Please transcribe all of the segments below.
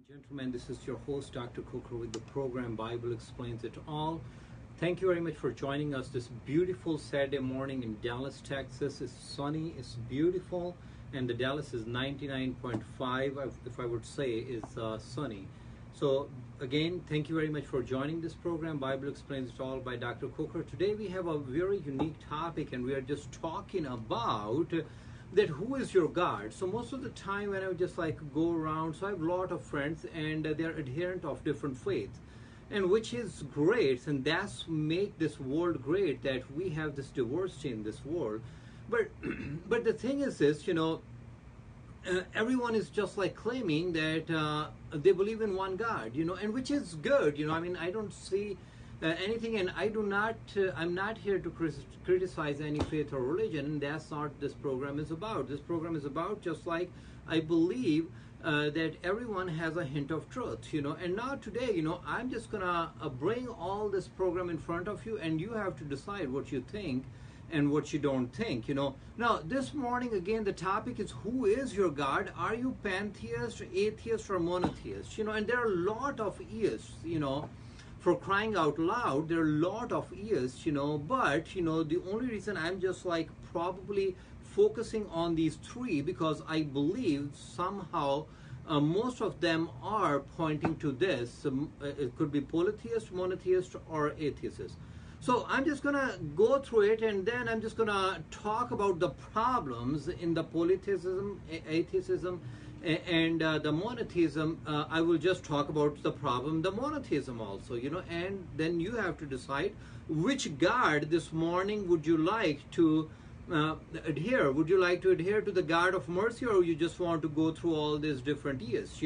Gentlemen, this is your host, Dr. Khokhar, with the program Bible Explains It All. Thank you very much for joining us this beautiful Saturday morning in Dallas, Texas. It's sunny, it's beautiful, and the Dallas is 99.5, if I would say, is sunny. So again, thank you very much for joining this program, Bible Explains It All by Dr. Khokhar. Today we have a very unique topic, and we are just talking about that who is your God. So most of the time when I just go around, so I have a lot of friends and they're adherent of different faiths, and which is great, and that's make this world great, that we have this diversity in this world. But but the thing is this, everyone is just claiming that they believe in one God, and which is good. I mean, I don't see anything, and I'm not here to criticize any faith or religion, and that's not what this program is about. This program is about just like I believe that everyone has a hint of truth, and now today, I'm just gonna bring all this program in front of you, and you have to decide what you think and what you don't think, Now, this morning, again, the topic is, who is your God? Are you pantheist, atheist, or monotheist? And there are a lot of theists, for crying out loud, there are a lot of theists, but, the only reason I'm just probably focusing on these three, because I believe somehow most of them are pointing to this. It could be polytheist, monotheist, or atheist. So I'm just going to go through it, and then I'm just going to talk about the problems in the polytheism, atheism, and the monotheism. I will just talk about the problem, the monotheism also, and then you have to decide which God this morning would you like to adhere. Would you like to adhere to the God of mercy, or you just want to go through all these different years,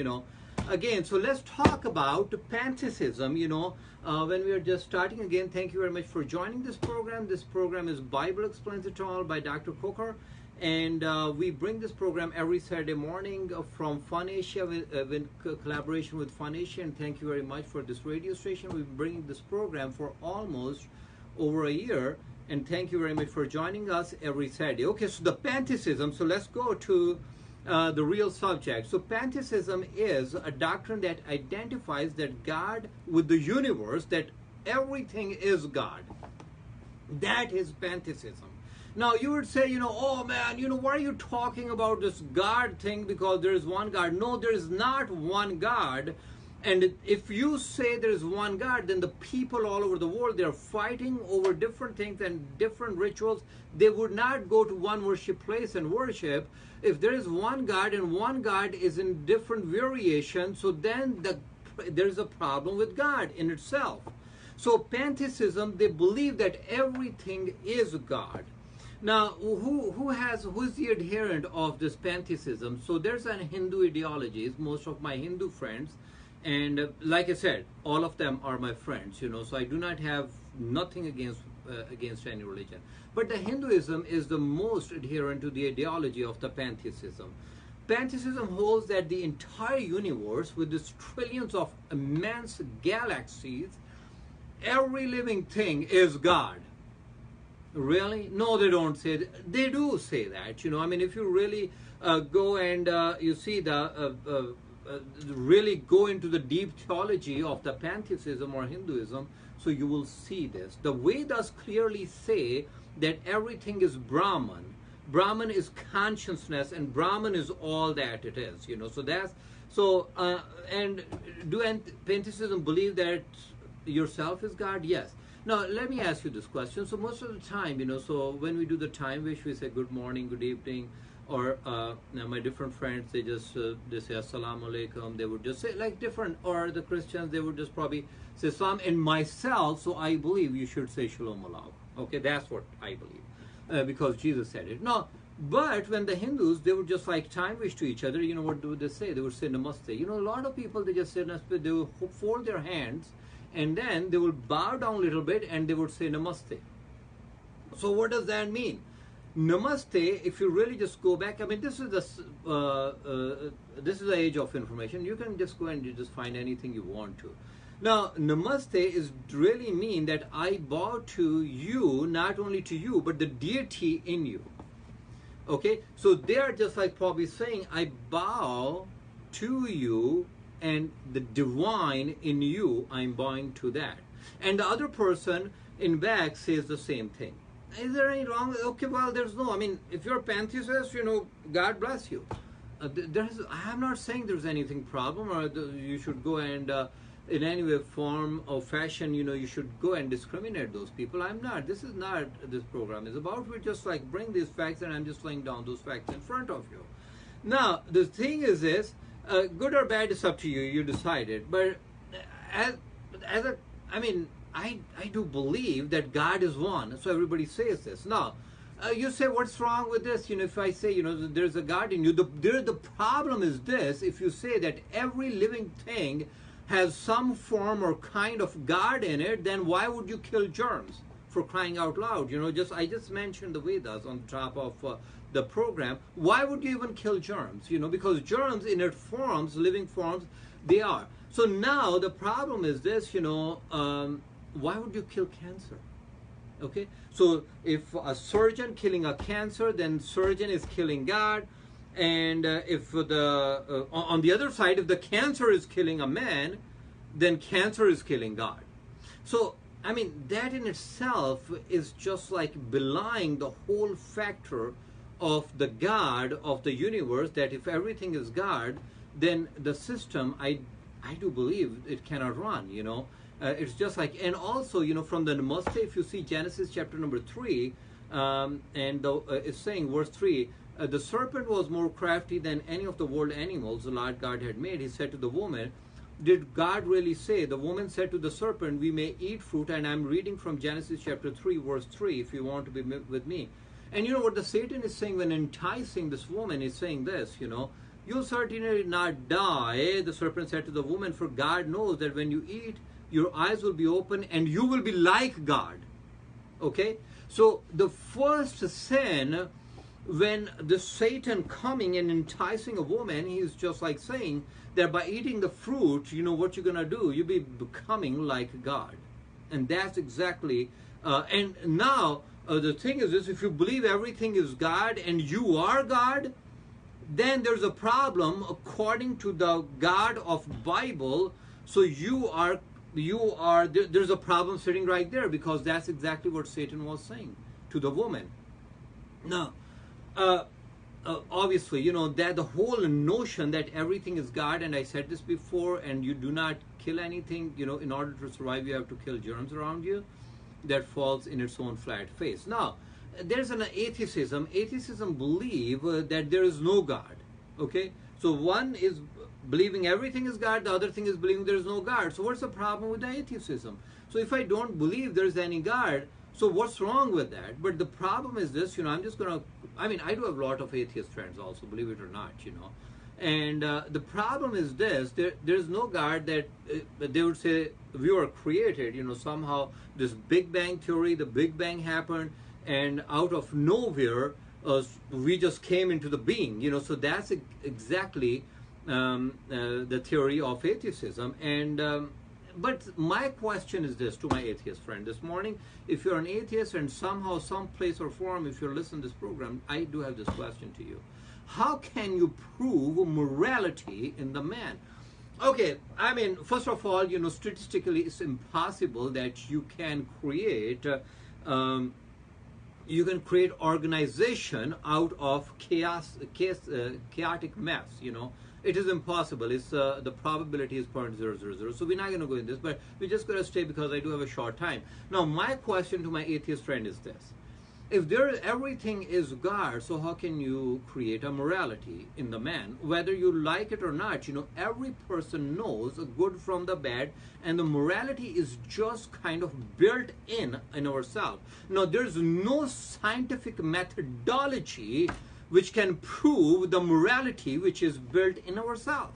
Again, so let's talk about pantheism, when we are just starting. Again, thank you very much for joining this program. This program is Bible Explains It All by Dr. Khokhar, and we bring this program every Saturday morning from Fun Asia with collaboration with Fun Asia, and thank you very much for this radio station. We've been bringing this program for almost over a year, and thank you very much for joining us every Saturday. Okay, so the pantheism, so let's go to the real subject. So pantheism is a doctrine that identifies that God with the universe, that everything is God. That is pantheism. Now you would say, oh man, why are you talking about this God thing, because there is one God? No, there is not one God. And if you say there is one God, then the people all over the world, they're fighting over different things and different rituals. They would not go to one worship place and worship. If there is one God and one God is in different variations, so then there's a problem with God in itself. So pantheism, they believe that everything is God. Now, who is the adherent of this pantheism? So there's an Hindu ideology. Most of my Hindu friends, and like I said, all of them are my friends, so I do not have nothing against any religion. But the Hinduism is the most adherent to the ideology of the pantheism. Pantheism holds that the entire universe, with its trillions of immense galaxies, every living thing is God. Really? No, they don't say that. They do say that, I mean, if you really go and you see really go into the deep theology of the pantheism or Hinduism, so you will see this. The Vedas clearly say that everything is Brahman. Brahman is consciousness, and Brahman is all that it is, So that's so. And do pantheism believe that yourself is God? Yes. Now let me ask you this question. So most of the time, so when we do the time wish, we say good morning, good evening, or my different friends, they say assalamu alaikum. They would just say different, or the Christians, they would just probably say salam. And myself, so I believe you should say shalom alaykum. Okay, that's what I believe, because Jesus said it. No, but when the Hindus, they would just time wish to each other, what would they say? They would say namaste. A lot of people, they just say namaste. They would fold their hands, and then they will bow down a little bit, and they would say namaste. So what does that mean? Namaste, if you really just go back, I mean, this is the age of information. You can just go and you just find anything you want to. Now, namaste is really mean that I bow to you, not only to you, but the deity in you. Okay, so they are just probably saying, I bow to you and the divine in you, I'm bowing to that. And the other person in back says the same thing. Is there any wrong? Okay, well, there's no. I mean, if you're a pantheist, God bless you. I'm not saying there's anything problem, or you should go and in any way, form, or fashion, you should go and discriminate those people. I'm not. This is not this program is about. We just like bring these facts, and I'm just laying down those facts in front of you. Now, the thing is this: good or bad is up to you. You decide it. But I do believe that God is one. So everybody says this. Now, you say, what's wrong with this? If I say, there's a God in you, the problem is this: if you say that every living thing has some form or kind of God in it, then why would you kill germs? For crying out loud, I just mentioned the Vedas on top of the program. Why would you even kill germs? Because germs, inert forms, living forms, they are. So now the problem is this, why would you kill cancer? Okay, so if a surgeon killing a cancer, then surgeon is killing God. And if on the other side, if the cancer is killing a man, then cancer is killing God. So, that in itself is just like belying the whole factor of the God of the universe, that if everything is God, then the system, I do believe it cannot run, it's just like, and also, from the Namaste, if you see Genesis chapter number 3, it's saying, verse 3, the serpent was more crafty than any of the world animals the Lord God had made. He said to the woman, did God really say? The woman said to the serpent, we may eat fruit, and I'm reading from Genesis chapter 3, verse 3, if you want to be with me. And what the Satan is saying when enticing this woman is saying this, you'll certainly not die, the serpent said to the woman, for God knows that when you eat, your eyes will be open and you will be like God. Okay? So the first sin, when the Satan coming and enticing a woman, he's just like saying that by eating the fruit, what you're going to do? You'll be becoming like God. And that's exactly, and now the thing is this: if you believe everything is God and you are God, then there's a problem according to the God of Bible. So there's a problem sitting right there, because that's exactly what Satan was saying to the woman. Now, obviously, that the whole notion that everything is God, and I said this before, and you do not kill anything, in order to survive, you have to kill germs around you, that falls in its own flat face. Now, there's an atheism. Atheism believe that there is no God. Okay? So one is believing everything is God, the other thing is believing there is no God. So what's the problem with the atheism? So if I don't believe there's any God, so what's wrong with that? But the problem is this, I'm just going to, I do have a lot of atheist friends also, believe it or not, And the problem is this: there's no God that they would say we were created. Somehow this Big Bang theory, the Big Bang happened, and out of nowhere we just came into the being. So that's exactly the theory of atheism. And but my question is this to my atheist friend this morning: if you're an atheist and somehow, some place or form, if you're listening to this program, I do have this question to you. How can you prove morality in the man? Okay, first of all, statistically, it's impossible that you can create organization out of chaotic mess. It is impossible. It's the probability is 0.000. So we're not going to go in this, but we're just going to stay because I do have a short time. Now, my question to my atheist friend is this: if everything is God, so how can you create a morality in the man? Whether you like it or not, every person knows the good from the bad, and the morality is just kind of built in ourselves. Now, there's no scientific methodology which can prove the morality which is built in ourselves.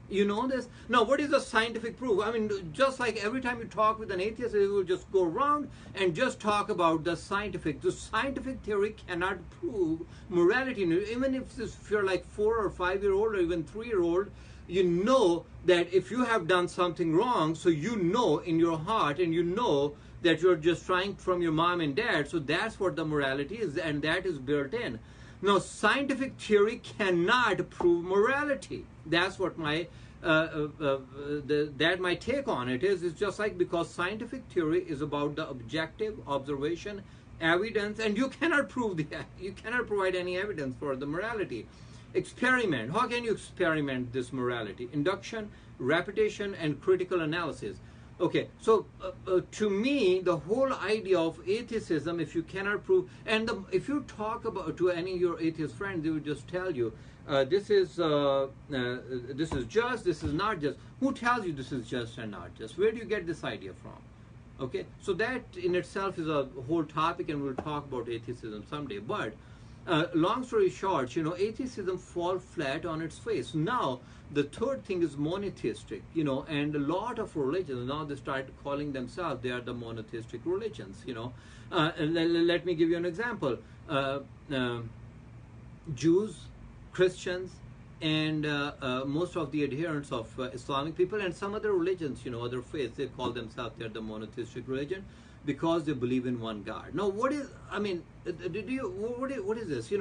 You know this? Now, what is the scientific proof? Just like every time you talk with an atheist, it will just go around and just talk about the scientific. The scientific theory cannot prove morality. Even if you're like 4 or 5 year old or even 3-year-old, you know that if you have done something wrong, so you know in your heart, and you know that you're just trying from your mom and dad. So that's what the morality is, and that is built in. Now, scientific theory cannot prove morality. That's what my that my take on it is, it's just like, because scientific theory is about the objective observation, evidence, and you cannot provide any evidence for the morality. Experiment. How can you experiment this morality? Induction, repetition, and critical analysis. Okay, so to me, the whole idea of atheism, if you cannot prove, and if you talk about to any of your atheist friends, they will just tell you, this is just, this is not just. Who tells you this is just and not just? Where do you get this idea from? Okay, so that in itself is a whole topic, and we'll talk about atheism someday. But long story short, atheism falls flat on its face. Now, the third thing is monotheistic, and a lot of religions, now they start calling themselves, they are the monotheistic religions, let me give you an example. Jews, Christians, and most of the adherents of Islamic people, and some other religions, other faiths, they call themselves, they're the monotheistic religion, because they believe in one God. Now, what is this?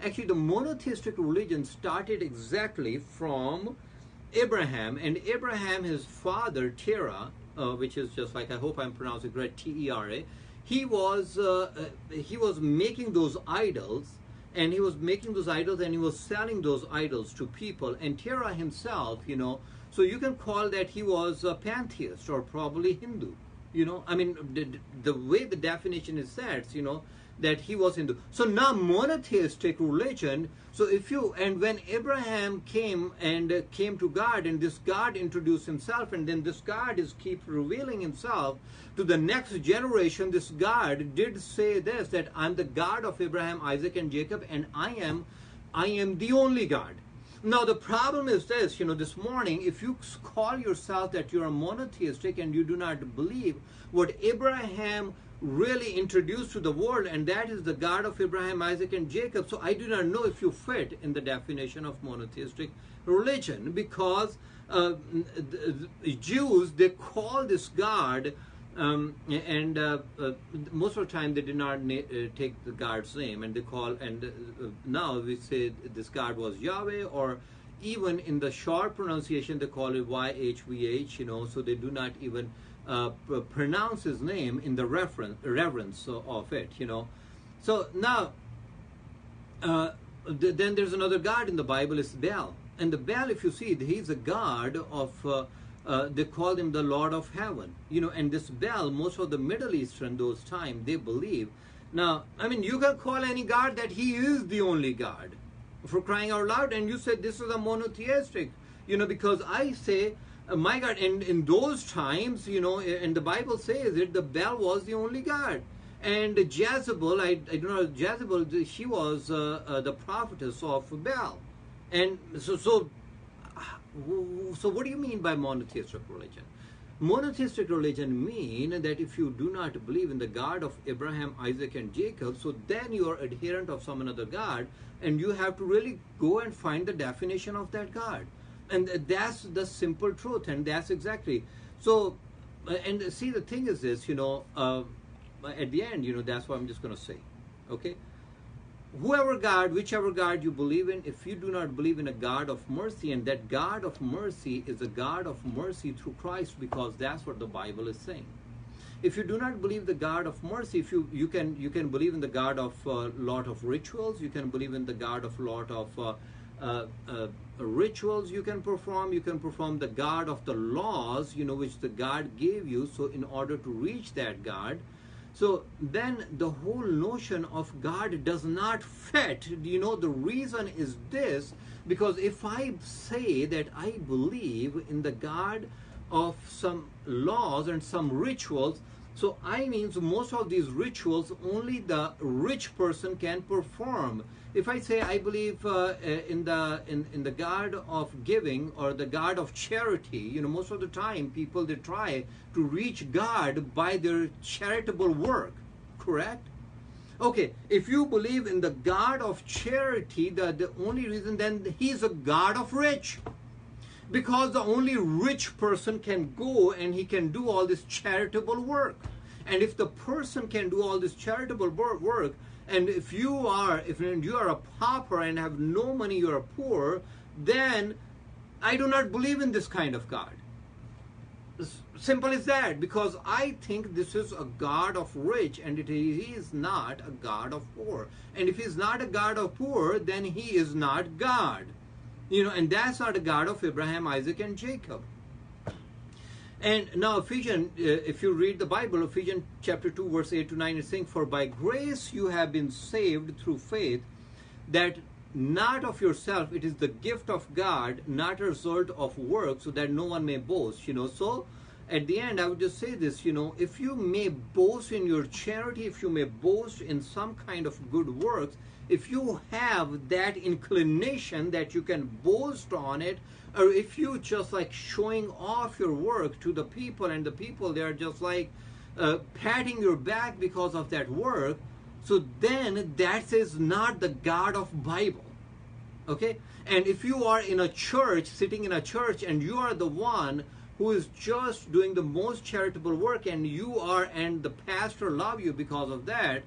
Actually, the monotheistic religion started exactly from Abraham, and Abraham, his father, Terah, which is just like, I hope I'm pronouncing it correct, T-E-R-A, he was making those idols, and he was selling those idols to people, and Terah himself, so you can call that he was a pantheist, or probably Hindu. The way the definition is set, that he was Hindu. So now monotheistic religion, so when Abraham came to God, and this God introduced himself, and then this God keep revealing himself to the next generation, this God did say this, that I'm the God of Abraham, Isaac, and Jacob, and I am the only God. Now, the problem is this, this morning, if you call yourself that you're a monotheistic and you do not believe what Abraham really introduced to the world, and that is the God of Abraham, Isaac, and Jacob, so I do not know if you fit in the definition of monotheistic religion, because Jews, they call this God, and most of the time they did not take the God's name, and they call, now we say this God was Yahweh, or even in the short pronunciation they call it YHVH, so they do not even pronounce his name in the reverence of it, So now, then there's another God in the Bible, is Baal. And the Baal, if you see, he's a god of, they call him the Lord of Heaven, and this Baal, most of the Middle Eastern those times, they believe. Now, you can call any God that he is the only God, for crying out loud, and you said this is a monotheistic, because I say, my God, and in those times, and the Bible says that the Baal was the only God. And Jezebel, I don't know, Jezebel, she was the prophetess of Baal. And so what do you mean by monotheistic religion? Monotheistic religion mean that if you do not believe in the God of Abraham, Isaac, and Jacob, so then you are adherent of some another God, and you have to really go and find the definition of that God. And that's the simple truth, and that's exactly. So, and see, the thing is this, at the end, that's what I'm just going to say, okay? Whoever God, whichever God you believe in, if you do not believe in a God of mercy, and that God of mercy is a God of mercy through Christ, because that's what the Bible is saying. If you do not believe the God of mercy, if you can believe in the God of lot of rituals, you can believe in the God of lot of rituals you can perform the God of the laws, which the God gave you, so in order to reach that God. So then the whole notion of God does not fit. The reason is this, because if I say that I believe in the God of some laws and some rituals, so I means most of these rituals only the rich person can perform. If I say I believe in the God of giving, or the God of charity, most of the time people, they try to reach God by their charitable work, correct? Okay, if you believe in the God of charity, the only reason, then he's a God of rich. Because the only rich person can go and he can do all this charitable work. And if the person can do all this charitable work, and if you are a pauper and have no money, you're poor, then I do not believe in this kind of God. Simple as that, because I think this is a God of rich, and he is not a God of poor. And if he's not a God of poor, then he is not God. And that's not a God of Abraham, Isaac, and Jacob. And now Ephesians, if you read the Bible, Ephesians chapter 2, verse 8 to 9 is saying, "For by grace you have been saved through faith, that not of yourself, it is the gift of God, not a result of work, so that no one may boast." So at the end, I would just say this, if you may boast in your charity, if you may boast in some kind of good works, if you have that inclination that you can boast on it, or if you just like showing off your work to the people, and the people, they're just like patting your back because of that work, so then that is not the God of Bible. Okay? And if you are in a church, sitting in a church, and you are the one who is just doing the most charitable work, and the pastor love you because of that,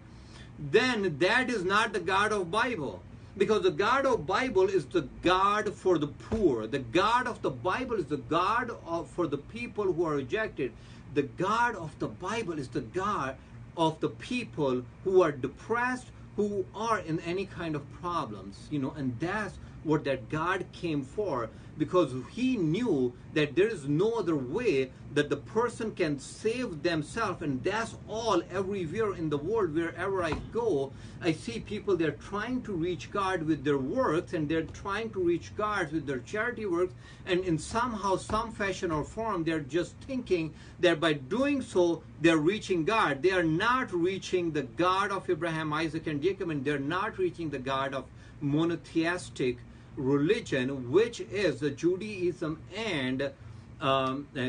then that is not the God of Bible. Because the God of Bible is the God for the poor. The God of the Bible is the God for the people who are rejected. The God of the Bible is the God of the people who are depressed, who are in any kind of problems, and that's what that God came for, because he knew that there is no other way that the person can save themselves. And that's all, everywhere in the world, wherever I go, I see people, they're trying to reach God with their works, and they're trying to reach God with their charity works, and in somehow, some fashion or form, they're just thinking that by doing so, they're reaching God. They are not reaching the God of Abraham, Isaac, and Jacob, and they're not reaching the God of monotheistic religion, which is Judaism and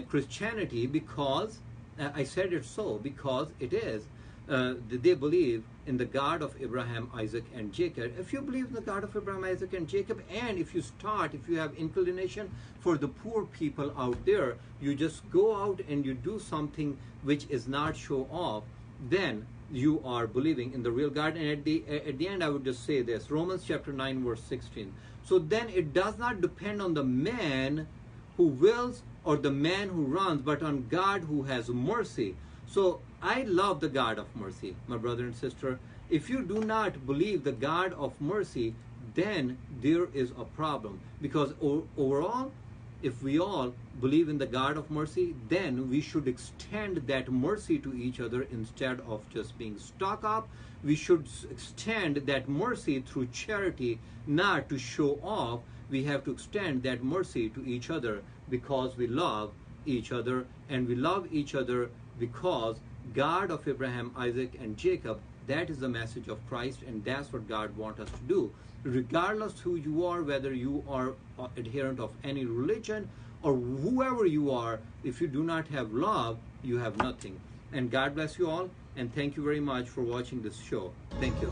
Christianity, because I said it so, because it is they believe in the God of Abraham, Isaac, and Jacob. If you believe in the God of Abraham, Isaac, and Jacob, and if you have inclination for the poor people out there, you just go out and you do something which is not show off, then you are believing in the real God. And at the end, I would just say this, Romans chapter 9, verse 16. So then it does not depend on the man who wills or the man who runs, but on God who has mercy. So I love the God of mercy, my brother and sister. If you do not believe the God of mercy, then there is a problem. Because overall, if we all believe in the God of mercy, then we should extend that mercy to each other instead of just being stuck up. We should extend that mercy through charity, not to show off. We have to extend that mercy to each other because we love each other, and we love each other because God of Abraham, Isaac, and Jacob, that is the message of Christ, and that's what God wants us to do. Regardless who you are, whether you are adherent of any religion or whoever you are, if you do not have love, you have nothing. And God bless you all, and thank you very much for watching this show. Thank you.